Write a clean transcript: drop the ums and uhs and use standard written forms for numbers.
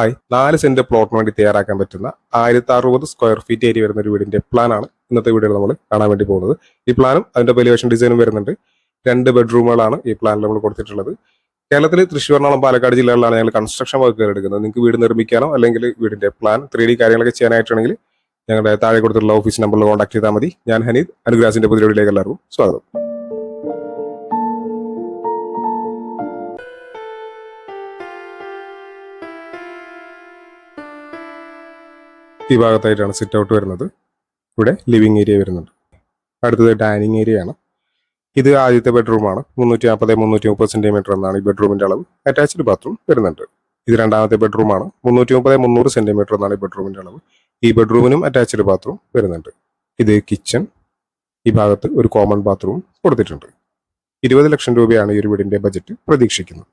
ആയി 4 സെന്റ് പ്ലോട്ടിന് വേണ്ടി തയ്യാറാക്കാൻ പറ്റുന്ന 1060 സ്ക്വയർ ഫീറ്റ് ഏരിയ വരുന്ന ഒരു വീടിന്റെ പ്ലാനാണ് ഇന്നത്തെ വീഡിയോയിൽ നമ്മൾ കാണാൻ വേണ്ടി പോകുന്നത്. ഈ പ്ലാനും അതിന്റെ എലിവേഷൻ ഡിസൈനും വരുന്നുണ്ട്. 2 ബെഡ്റൂമുകളാണ് ഈ പ്ലാനിൽ നമ്മൾ കൊടുത്തിട്ടുള്ളത്. കേരളത്തിൽ തൃശ്ശൂർ, എറണാകുളം, പാലക്കാട് ജില്ലകളിലാണ് ഞങ്ങൾ കൺസ്ട്രക്ഷൻ വർക്കുകൾ എടുക്കുന്നത്. നിങ്ങൾക്ക് വീട് നിർമ്മിക്കാനോ അല്ലെങ്കിൽ വീടിന്റെ പ്ലാൻ 3D കാര്യങ്ങളൊക്കെ ചെയ്യാനായിട്ടുണ്ടെങ്കിൽ ഞങ്ങളുടെ താഴെ കൊടുത്തിട്ടുള്ള ഓഫീസ് നമ്പറിൽ കോൺടാക്ട് ചെയ്താൽ മതി. ഞാൻ ഹനീദ്, അനുഗ്രാസിന്റെ പുതിയ വീഡിയോയിലേക്ക് എല്ലാവർക്കും സ്വാഗതം. ഈ ഭാഗത്തായിട്ടാണ് സിറ്റ് ഔട്ട് വരുന്നത്. ഇവിടെ ലിവിംഗ് ഏരിയ വരുന്നുണ്ട്. അടുത്തത് ഡൈനിങ് ഏരിയ ആണ്. ഇത് ആദ്യത്തെ ബെഡ്റൂമാണ്. 350-330 സെന്റിമീറ്റർ എന്നാണ് ഈ ബെഡ്റൂമിന്റെ അളവ്. അറ്റാച്ച്ഡ് ബാത്റൂം വരുന്നുണ്ട്. ഇത് രണ്ടാമത്തെ ബെഡ്റൂമാണ്. 330-300 സെന്റിമീറ്റർ എന്നാണ് ഈ ബെഡ്റൂമിന്റെ അളവ്. ഈ ബെഡ്റൂമിനും അറ്റാച്ച്ഡ് ബാത്റൂം വരുന്നുണ്ട്. ഇത് കിച്ചൺ. ഈ ഭാഗത്ത് ഒരു കോമൺ ബാത്റൂം കൊടുത്തിട്ടുണ്ട്. 20 ലക്ഷം രൂപയാണ് ഈ ഒരു വീടിന്റെ ബജറ്റ് പ്രതീക്ഷിക്കുന്നത്.